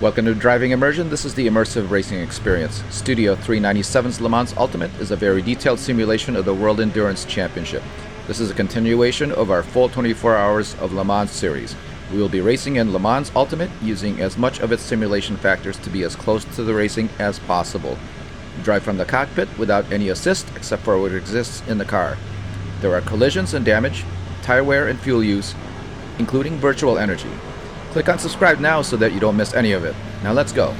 Welcome to Driving Immersion. This is the immersive racing experience. Studio 397's Le Mans Ultimate is a very detailed simulation of the World Endurance Championship. This is a continuation of our full 24 hours of Le Mans series. We will be racing in Le Mans Ultimate using as much of its simulation factors to be as close to the racing as possible. Drive from the cockpit without any assist except for what exists in the car. There are collisions and damage, tire wear and fuel use, including virtual energy. Click on subscribe now so that you don't miss any of it. Now let's go.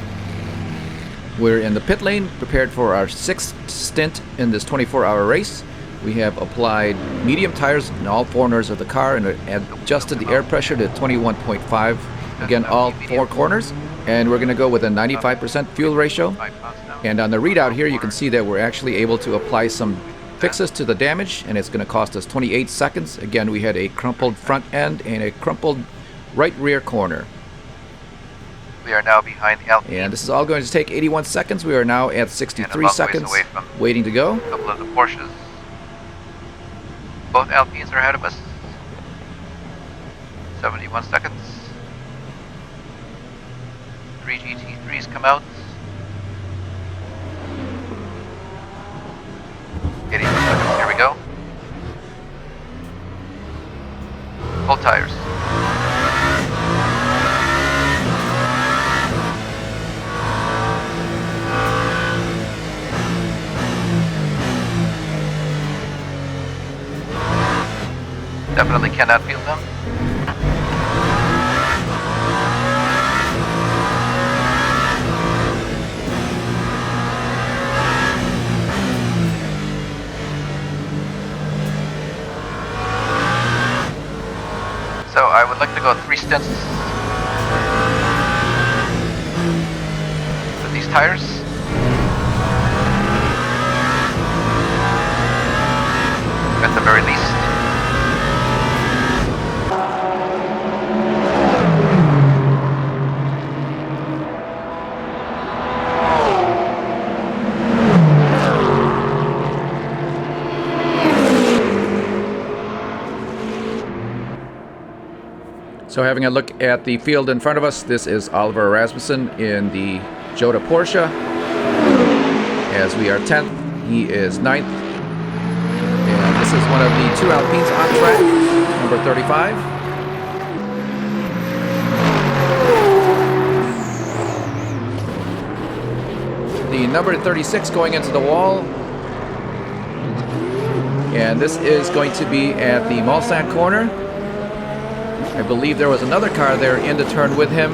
We're in the pit lane, prepared for our 6th stint in this 24-hour race. We have applied medium tires in all corners of the car and adjusted the air pressure to 21.5. Again, all 4 corners. And we're going to go with a 95% fuel ratio. And on the readout here, you can see that we're actually able to apply some fixes to the damage, and it's going to cost us 28 seconds. Again, we had a crumpled front end and a crumpled right rear corner. We are now behind Alpine. And this is all going to take 81 seconds. We are now at 63 seconds, waiting to go. A couple of the Porsches. Both Alpines are ahead of us. 71 seconds. 3 GT3s come out. 82 seconds, here we go. Full tires. Definitely cannot feel them. So I would like to go 3 stints with these tires. At the very least. So having a look at the field in front of us, this is Oliver Rasmussen in the Toyota Porsche. As we are 10th, he is 9th. And this is one of the 2 Alpines on track, number 35. The number 36 going into the wall. And this is going to be at the Mulsanne corner. I believe there was another car there in the turn with him,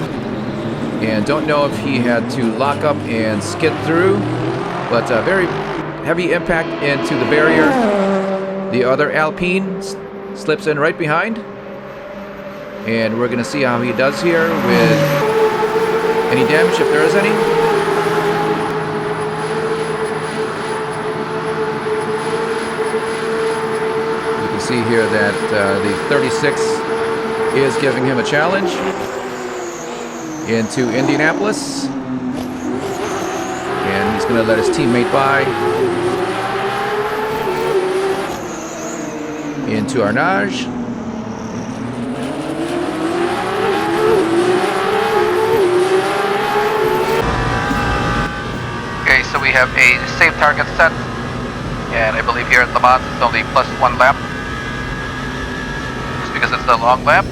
and don't know if he had to lock up and skid through, but a very heavy impact into the barrier. The other Alpine slips in right behind, and we're going to see how he does here with any damage, if there is any. You can see here that the 36 is giving him a challenge into Indianapolis, and he's going to let his teammate by into Arnage. Okay, so we have a safe target set, and I believe here at Le Mans it's only plus 1 lap, just because it's a long lap.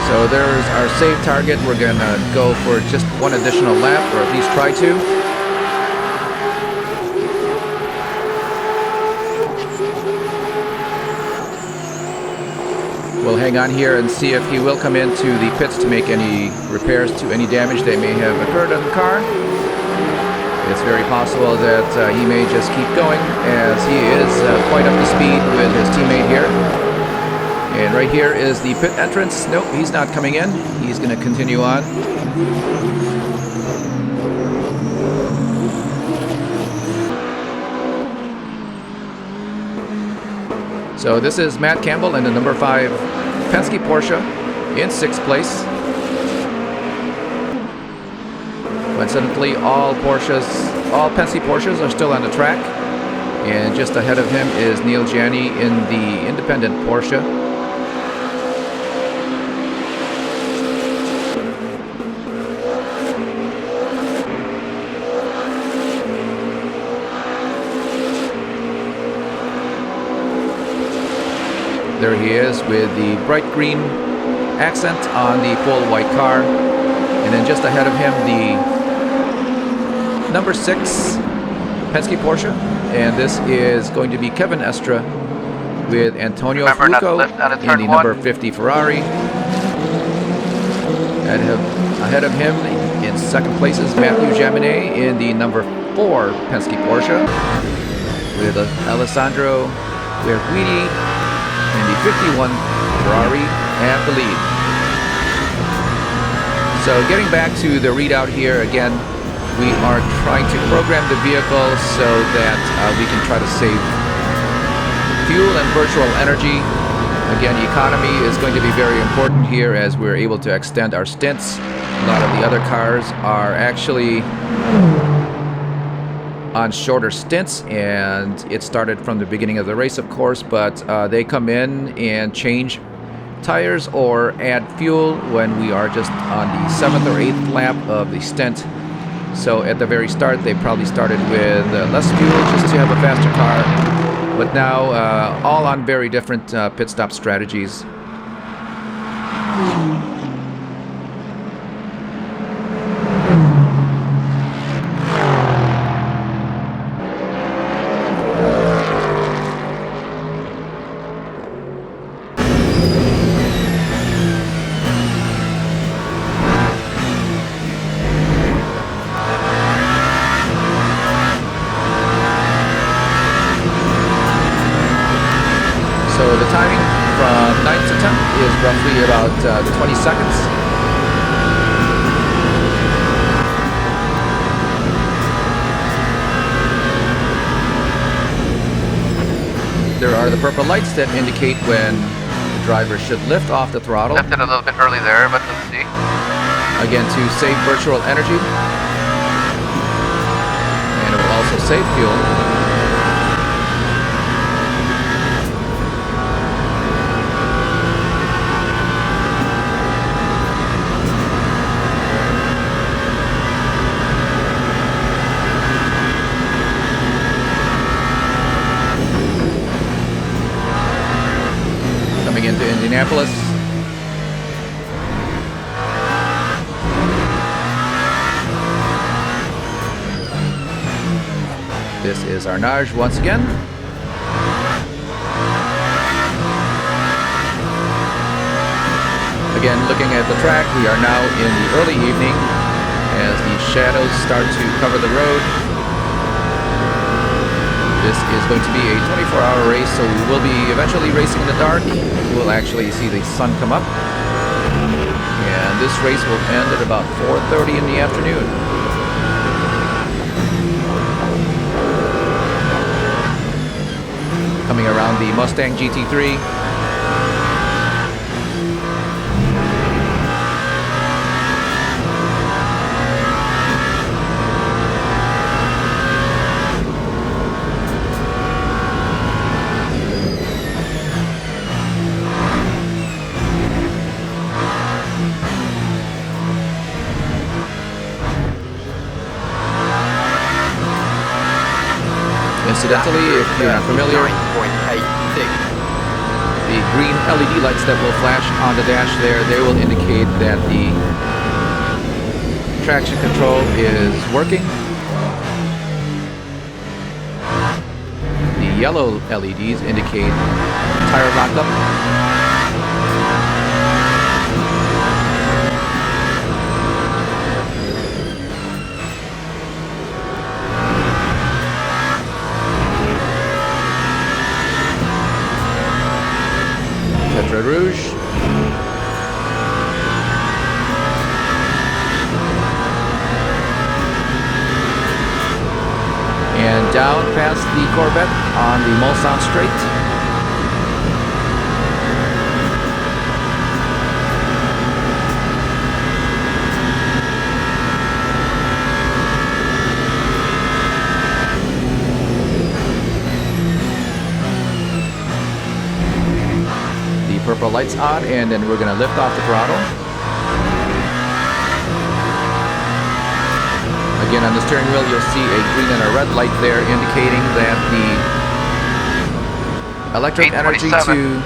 So there's our save target. We're going to go for just 1 additional lap, or at least try to. We'll hang on here and see if he will come into the pits to make any repairs to any damage that may have occurred on the car. It's very possible that he may just keep going, as he is quite up to speed with his teammate here. And right here is the pit entrance. Nope, he's not coming in. He's going to continue on. So this is Matt Campbell in the number 5 Penske Porsche in 6th place. Coincidentally, all Penske Porsches are still on the track. And just ahead of him is Neil Gianni in the independent Porsche. There he is with the bright green accent on the full white car. And then just ahead of him, the number 6 Penske Porsche. And this is going to be Kevin Estra with Antonio Fuoco in the number 50 Ferrari. Ahead of him in second place is Matthew Jaminet in the number 4 Penske Porsche with Alessandro Guidi in the 51 Ferrari at the lead. So getting back to the readout here again, we are trying to program the vehicle so that we can try to save fuel and virtual energy. Again, economy is going to be very important here as we're able to extend our stints. A lot of the other cars are actually on shorter stints, and it started from the beginning of the race, of course, but they come in and change tires or add fuel when we are just on the 7th or 8th lap of the stint. So at the very start, they probably started with less fuel just to have a faster car, but now all on very different pit stop strategies. So the timing from 9th to 10th is roughly about 20 seconds. There are the purple lights that indicate when the driver should lift off the throttle. Lifted a little bit early there, but let's see. Again, to save virtual energy. And it will also save fuel. Into Indianapolis. This is Arnage once again. Again, looking at the track, we are now in the early evening as the shadows start to cover the road. This is going to be a 24-hour race, so we will be eventually racing in the dark. We'll actually see the sun come up. And this race will end at about 4:30 in the afternoon. Coming around the Mustang GT3. Incidentally, if you're not familiar, the green LED lights that will flash on the dash there, they will indicate that the traction control is working. The yellow LEDs indicate tire lockup. Rouge. And down past the Corvette on the Mulsanne Straight. Purple lights on, and then we're going to lift off the throttle. Again, on the steering wheel, you'll see a green and a red light there indicating that the electric energy to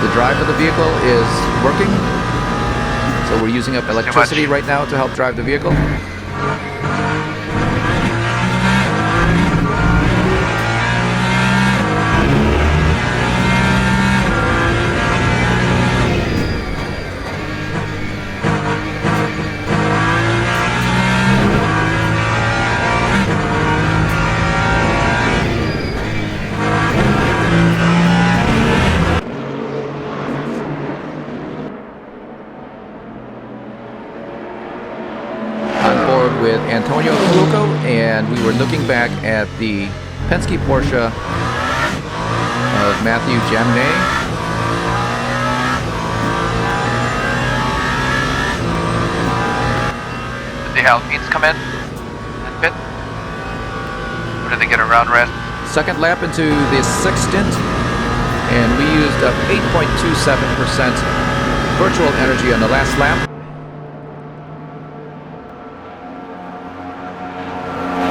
The drive of the vehicle is working. So we're using up electricity right now to help drive the vehicle. With Antonio Fluco, and we were looking back at the Penske Porsche of Matthew Jamnet. Did the Alpines come in and pit? Or did they get a round rest? Second lap into the sixth stint, and we used up 8.27% virtual energy on the last lap.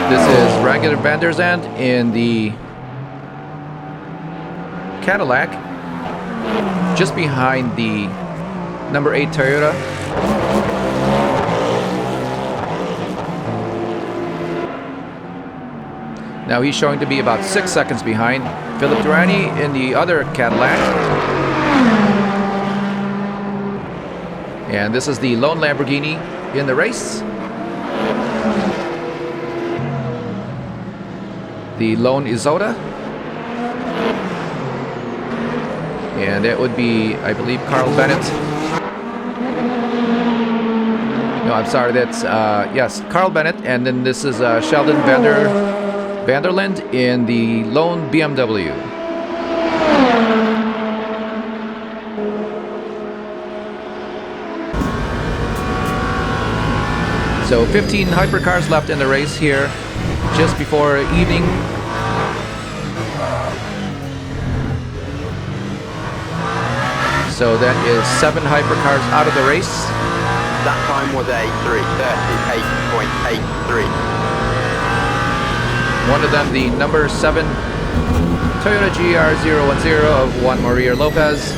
This is Ragged van der Zand in the Cadillac, just behind the number 8 Toyota. Now he's showing to be about 6 seconds behind. Philip Durrani in the other Cadillac. And this is the lone Lamborghini in the race. The lone Isotta, and that would be, I believe, Carl Bennett. No, I'm sorry, that's yes, Carl Bennett, and then this is Sheldon Vanderland in the lone BMW. So 15 hypercars left in the race here, just before evening. So that is 7 hypercars out of the race. That time was a 38.83. One of them, the number 7 Toyota GR010 of Juan Maria Lopez.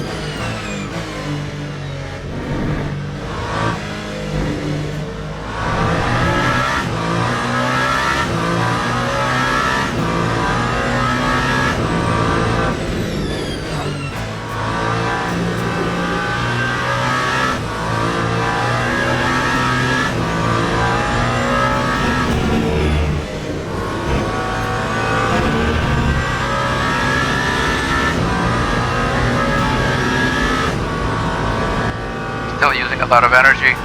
Still using a lot of energy.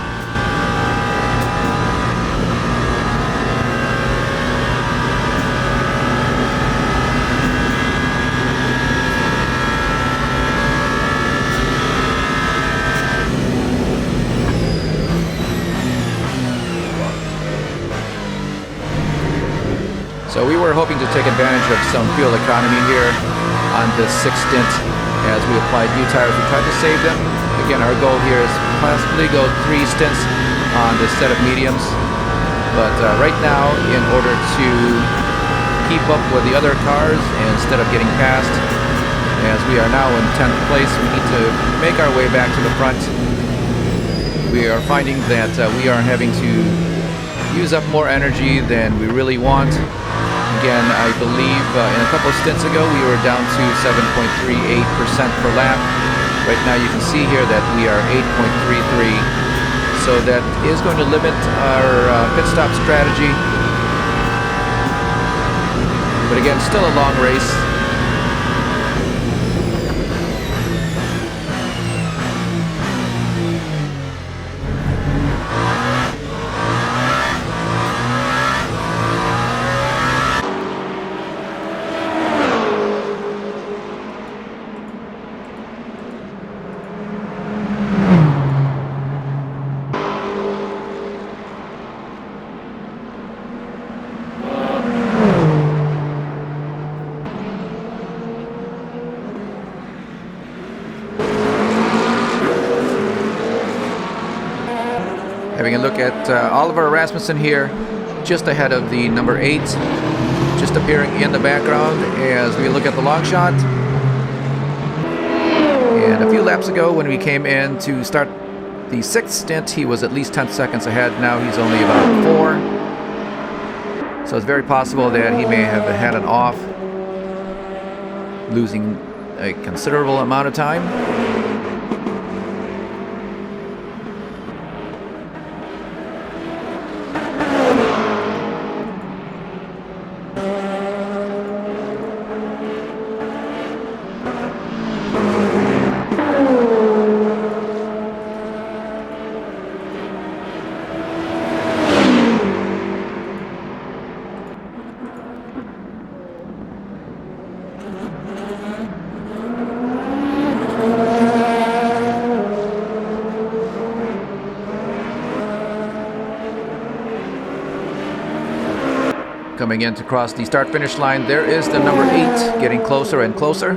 So we were hoping to take advantage of some fuel economy here on this sixth stint as we applied new tires. We tried to save them. Again, our goal here is possibly go 3 stints on this set of mediums. But right now, in order to keep up with the other cars instead of getting passed, as we are now in 10th place, we need to make our way back to the front. We are finding that we are having to use up more energy than we really want. Again, I believe in a couple of stints ago we were down to 7.38% per lap. Right now you can see here that we are 8.33. So that is going to limit our pit stop strategy. But again, still a long race. Having a look at Oliver Rasmussen here, just ahead of the number 8, just appearing in the background as we look at the long shot. And a few laps ago when we came in to start the 6th stint, he was at least 10 seconds ahead. Now he's only about 4. So it's very possible that he may have had an off, losing a considerable amount of time. Coming in to cross the start-finish line, there is the number 8 getting closer and closer.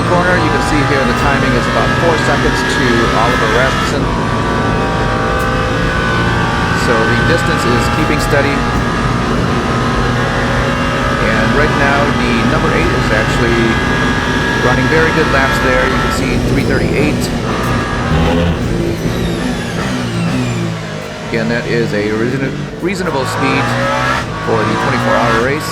Corner, you can see here the timing is about 4 seconds to Oliver Rasmussen. So the distance is keeping steady. And right now the number 8 is actually running very good laps there. You can see 3:38. Again, that is a reasonable speed for the 24-hour race.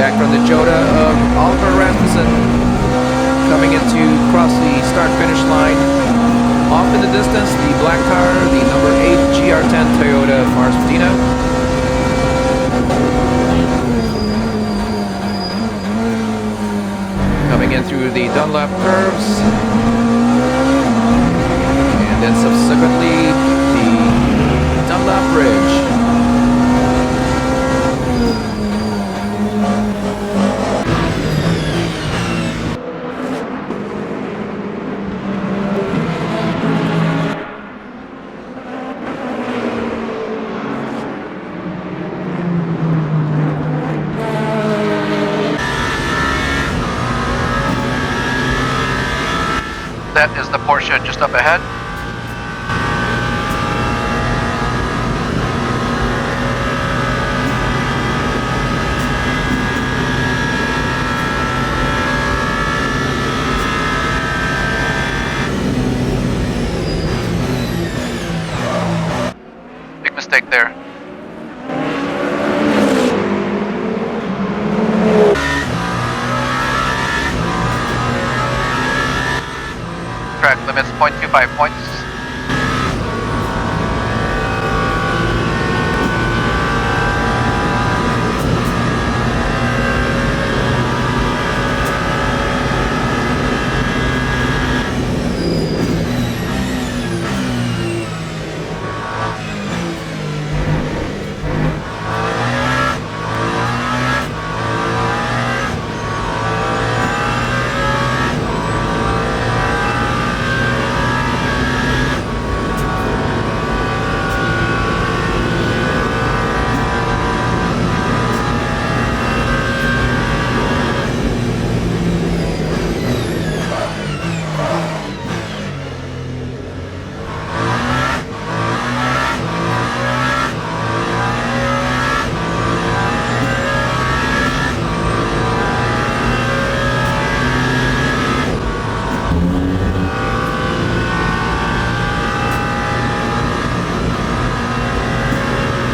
Back from the Toyota of Oliver Rasmussen, coming in to cross the start-finish line. Off in the distance, the black car, the number 8 GR010 Toyota Martina. Coming in through the Dunlap curves. And then subsequently, the Dunlap Bridge. just up ahead. Big mistake there. Track limits 0.25 points.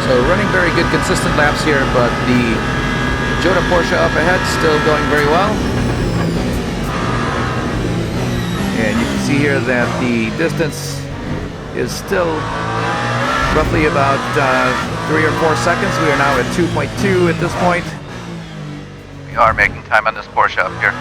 So running very good consistent laps here, but the Toyota Porsche up ahead still going very well. And you can see here that the distance is still roughly about 3 or 4 seconds. We are now at 2.2 at this point. We are making time on this Porsche up here.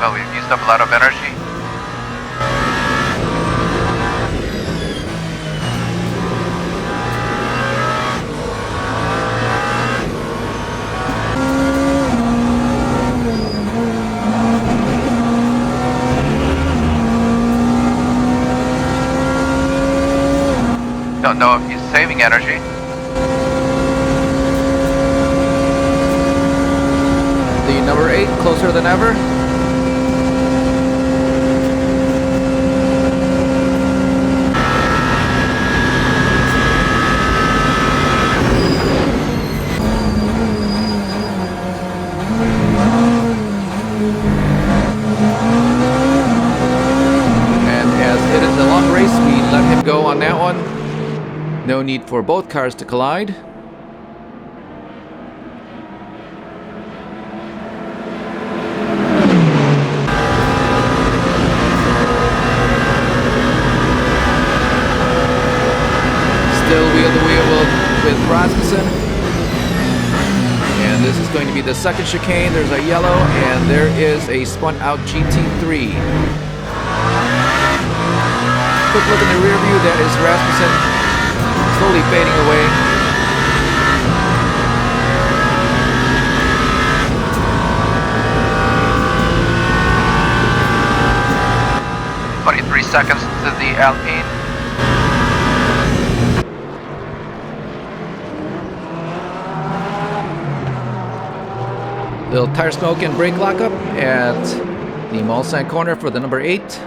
Well, we've used up a lot of energy. Don't know if he's saving energy. The number 8 closer than ever. Go on that one. No need for both cars to collide. Still wheel to wheel with Rasmussen. And this is going to be the second chicane. There's a yellow and there is a spun out GT3. Quick look in the rear view, that is Rasmussen slowly fading away. "23 seconds to the Alpine." Little tire smoke and brake lockup at the Mulsanne corner for the number 8.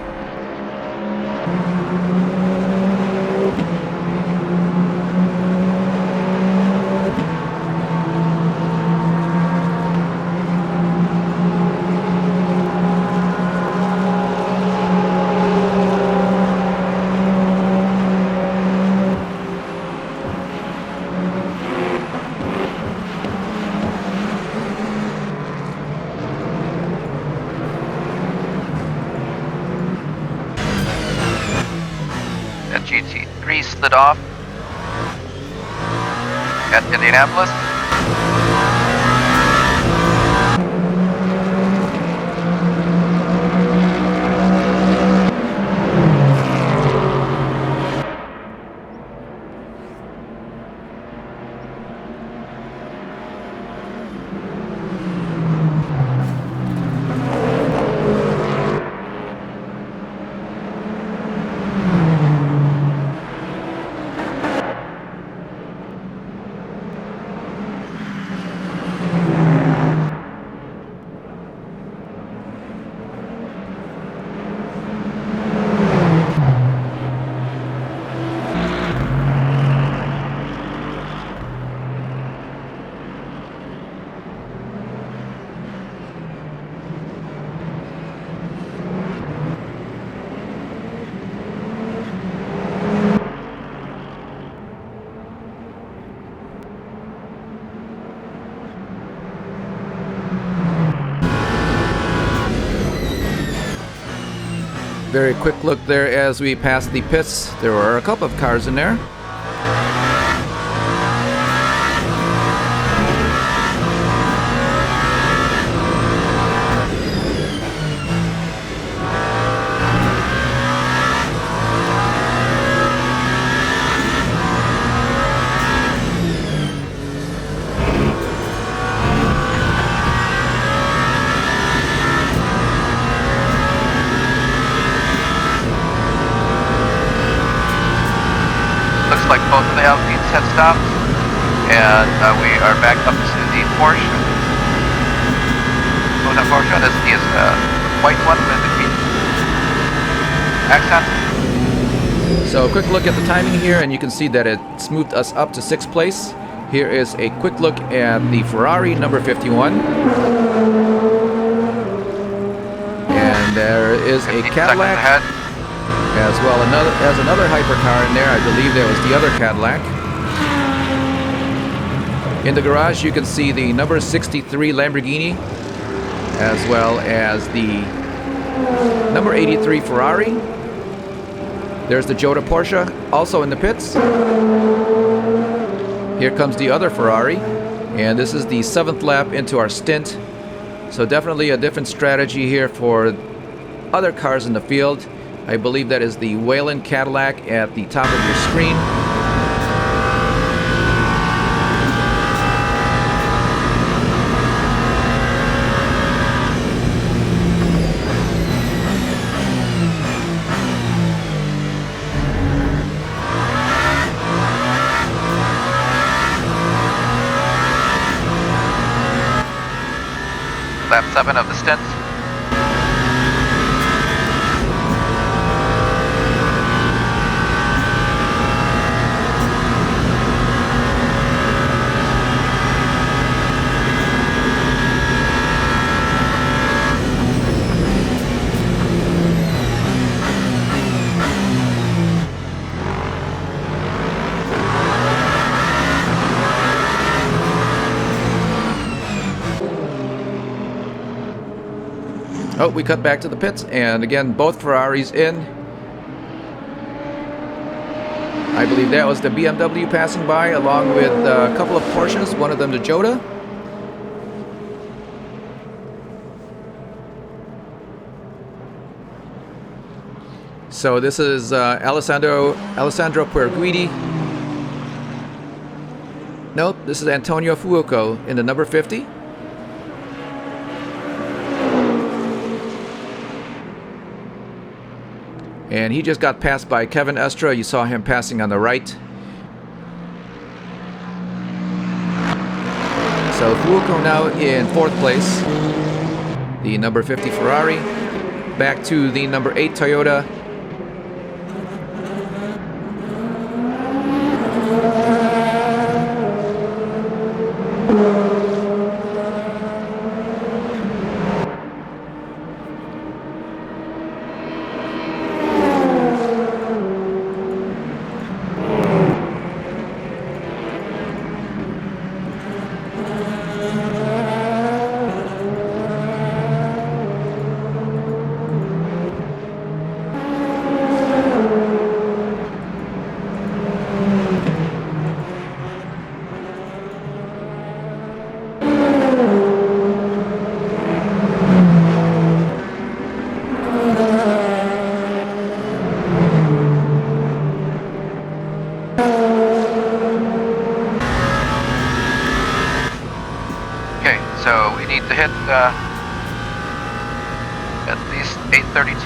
cooled it off at Indianapolis. Very quick look there as we passed the pits. There were a couple of cars in there. Looks like both of the Alpines had stopped, and we are back up to the Porsche. Oh, not Porsche, this is the white one with the green accent. So a quick look at the timing here, and you can see that it's moved us up to 6th place. Here is a quick look at the Ferrari number 51. And there is a 15 Cadillac. seconds ahead. As well, another hypercar in there. I believe there was the other Cadillac. In the garage, you can see the number 63 Lamborghini, as well as the number 83 Ferrari. There's the Toyota Porsche, also in the pits. Here comes the other Ferrari, and this is the 7th lap into our stint. So definitely a different strategy here for other cars in the field. I believe that is the Wayland Cadillac at the top of your screen. Lap 7 of the stints. Oh, we cut back to the pits, and again, both Ferraris in. I believe that was the BMW passing by, along with a couple of Porsches, one of them the Toyota. So this is Alessandro Puerguidi. Nope, this is Antonio Fuoco in the number 50. And he just got passed by Kevin Estra. You saw him passing on the right. So Fuoco now in 4th place. The number 50 Ferrari. Back to the number 8 Toyota. So we need to hit at least 832.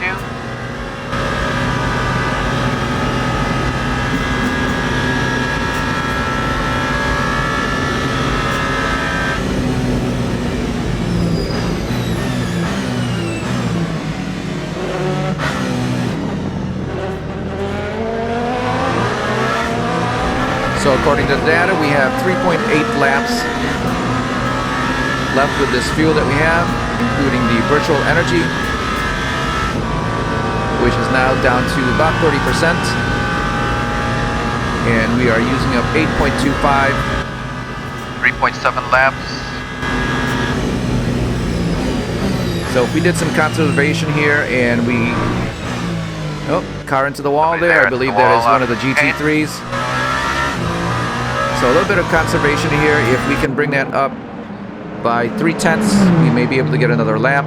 So according to the data, we have 3.8 laps left with this fuel that we have, including the virtual energy, which is now down to about 30%. And we are using up 8.25. 3.7 laps. So if we did some conservation here and we... Oh, car into the wall there. I believe that is one of the GT3s. So a little bit of conservation here. If we can bring that up by 0.3, we may be able to get another lap.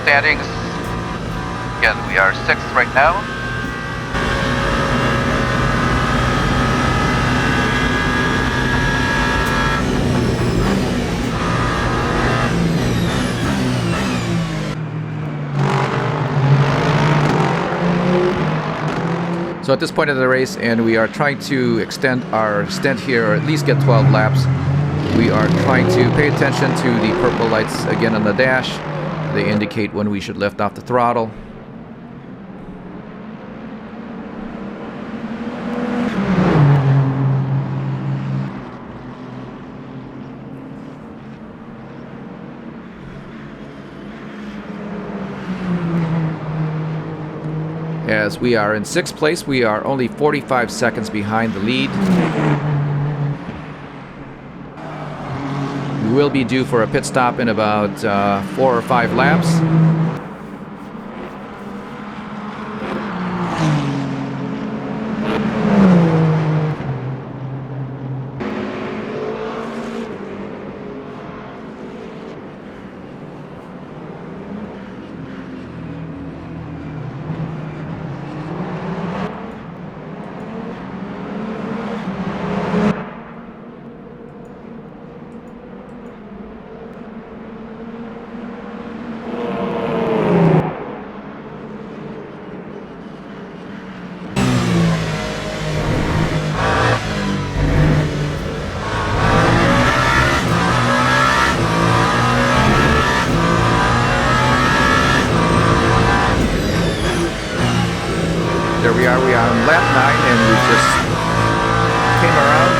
Standings. Again, we are 6th right now. So at this point of the race, and we are trying to extend our stint here, or at least get 12 laps, we are trying to pay attention to the purple lights again on the dash. They indicate when we should lift off the throttle. As we are in 6th place, we are only 45 seconds behind the lead. We will be due for a pit stop in about 4 or 5 laps. There we are on lap 9, and we just came around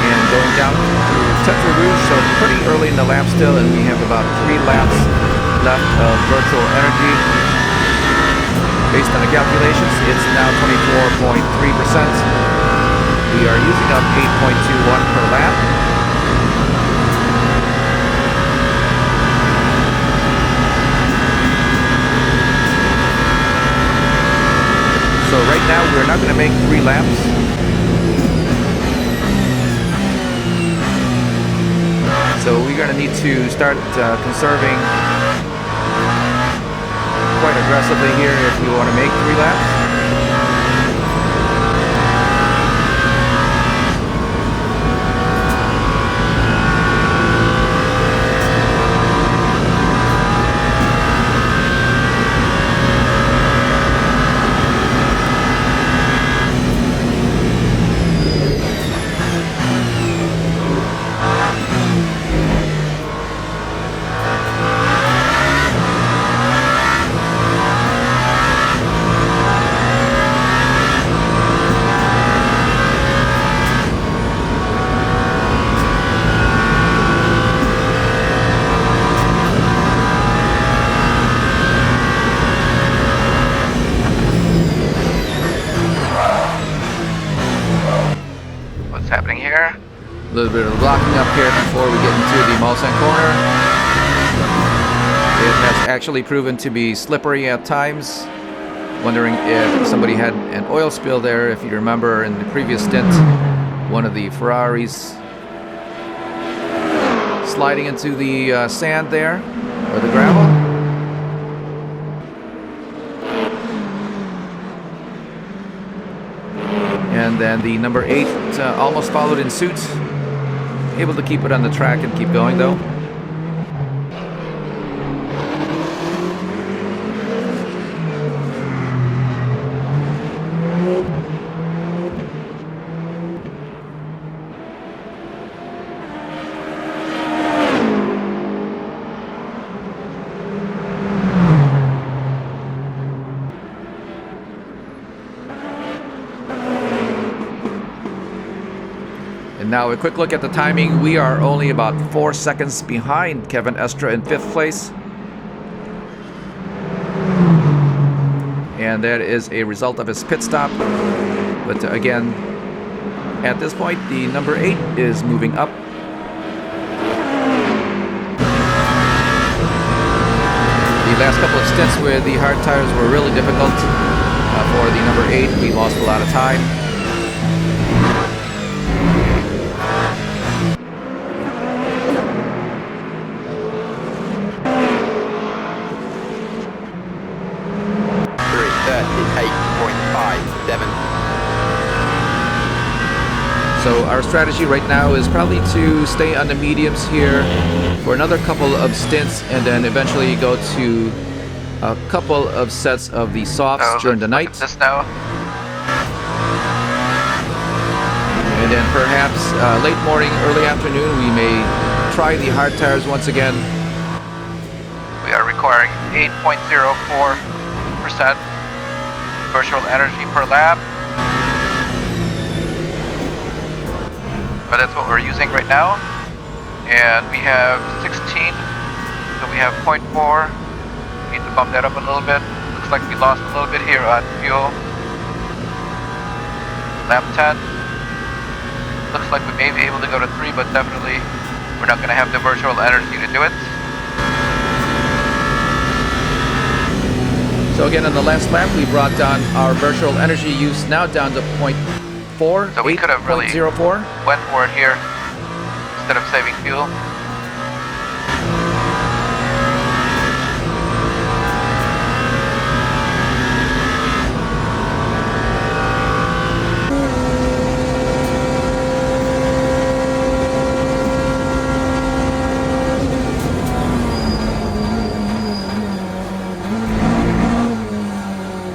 and going down to Tetra Rouge, so pretty early in the lap still, and we have about 3 laps left of virtual energy. Based on the calculations, it's now 24.3%. We are using up 8.21 per lap. So right now we're not going to make 3 laps. So we're going to need to start conserving quite aggressively here if we want to make 3 laps. Happening here. A little bit of blocking up here before we get into the Mulsanne corner. It has actually proven to be slippery at times. Wondering if somebody had an oil spill there. If you remember in the previous stint, one of the Ferraris sliding into the sand there, or the gravel. And then the number 8 almost followed in suit. Able to keep it on the track and keep going though. And now a quick look at the timing. We are only about 4 seconds behind Kevin Estre in 5th place. And that is a result of his pit stop. But again, at this point, the number 8 is moving up. The last couple of stints with the hard tires were really difficult. For the number 8, we lost a lot of time. So our strategy right now is probably to stay on the mediums here for another couple of stints and then eventually go to a couple of sets of the softs during the night. This now. And then perhaps late morning, early afternoon, we may try the hard tires once again. We are requiring 8.04% virtual energy per lap. But that's what we're using right now. And we have 16, so we have 0.4. We need to bump that up a little bit. Looks like we lost a little bit here on fuel. Lap 10. Looks like we may be able to go to 3, but definitely we're not going to have the virtual energy to do it. So again, on the last lap, we brought down our virtual energy use now down to 0.4. So we could have really 0.04. went for it here instead of saving fuel.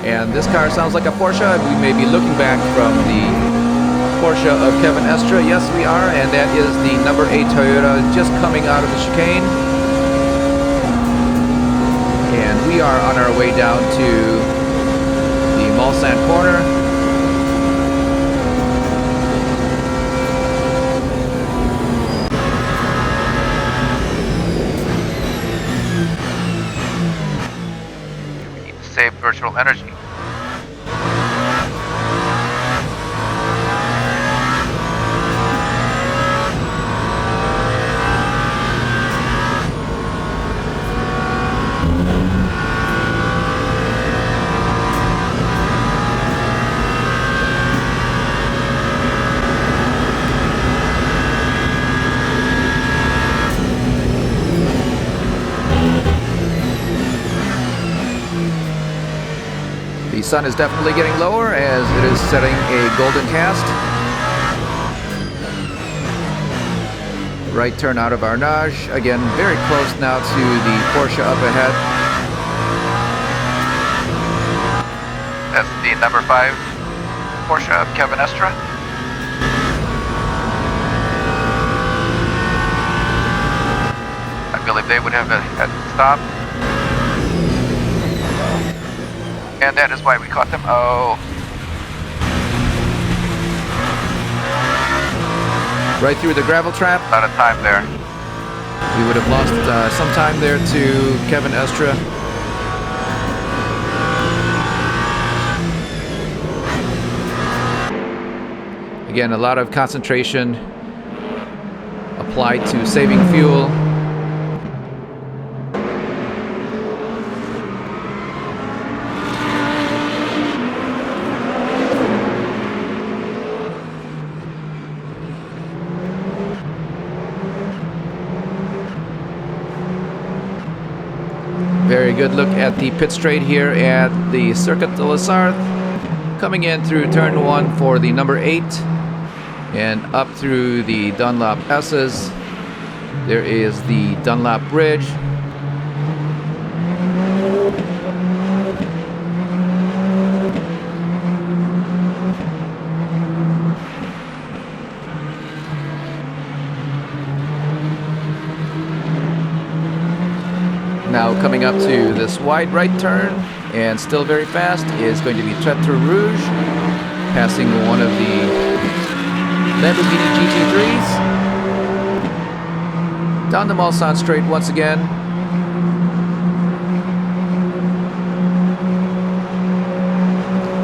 And this car sounds like a Porsche. We may be looking back from the Porsche of Kevin Estre. Yes, we are, and that is the number 8 Toyota just coming out of the chicane. And we are on our way down to the Mulsanne corner. We need to save virtual energy. The sun is definitely getting lower as it is setting a golden cast. Right turn out of Arnage. Again, very close now to the Porsche up ahead. That's the number 5 Porsche of Kevin Estre. I believe they would have had to stop. And that is why we caught them. Oh. Right through the gravel trap. A lot of time there. We would have lost some time there to Kevin Estre. Again, a lot of concentration applied to saving fuel. Very good look at the pit straight here at the Circuit de la Sarthe. Coming in through turn 1 for the number 8 and up through the Dunlop S's. There is the Dunlop Bridge. Now coming up to this wide right turn, and still very fast, is going to be Tête Rouge, passing one of the Lamborghini GT3s. Down the Mulsanne straight once again.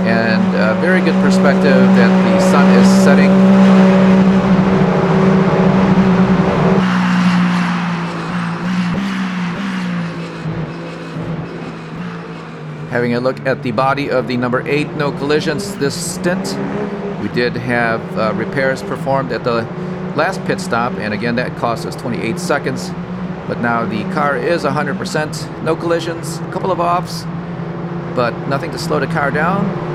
And a very good perspective that the sun is setting. Having a look at the body of the number 8, no collisions this stint. We did have repairs performed at the last pit stop, and again that cost us 28 seconds. But now the car is 100%, no collisions, a couple of offs, but nothing to slow the car down.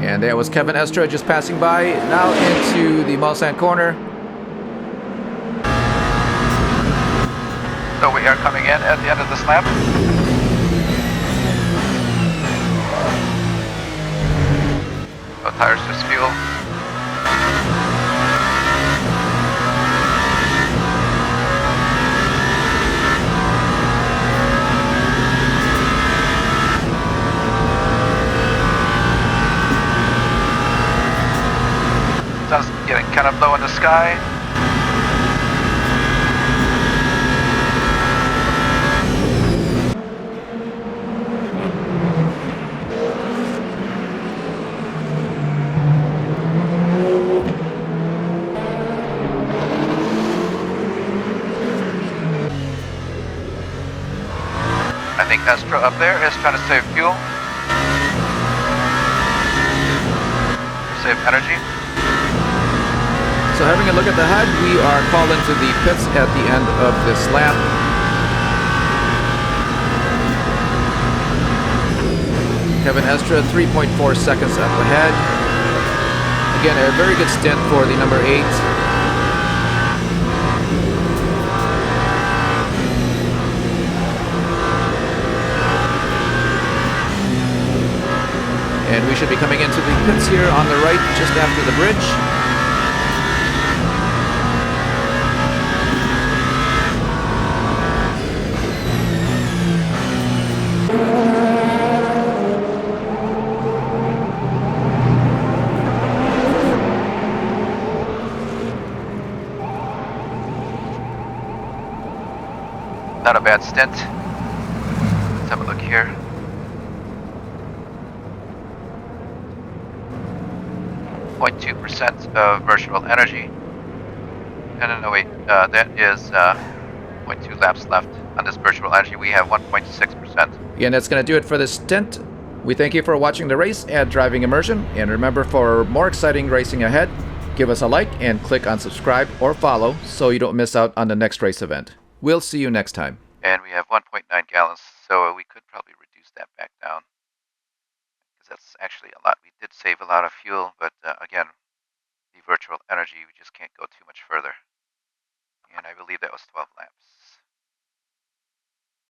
And there was Kevin Estra just passing by, now into the Mulsanne corner. So we are coming in at the end of this lap. No tires, just fuel. Sun's getting kind of low in the sky. I think Estra up there is trying to save fuel. Save energy. So having a look at the HUD, we are called into the pits at the end of this lap. Kevin Estra, 3.4 seconds up ahead. Again, a very good stint for the number 8. And we should be coming into the pits here on the right, just after the bridge. Not a bad stint. Let's have a look here. .2% of virtual energy. No, wait. That is 0.2 laps left on this virtual energy. We have 1.6%. Again, that's going to do it for this stint. We thank you for watching the race at Driving Immersion. And remember, for more exciting racing ahead, give us a like and click on subscribe or follow so you don't miss out on the next race event. We'll see you next time. And we have 1.9 gallons, so we could probably reduce that back down. Because that's actually a lot. We did save a lot of fuel, but again, the virtual energy, we just can't go too much further. And I believe that was 12 laps.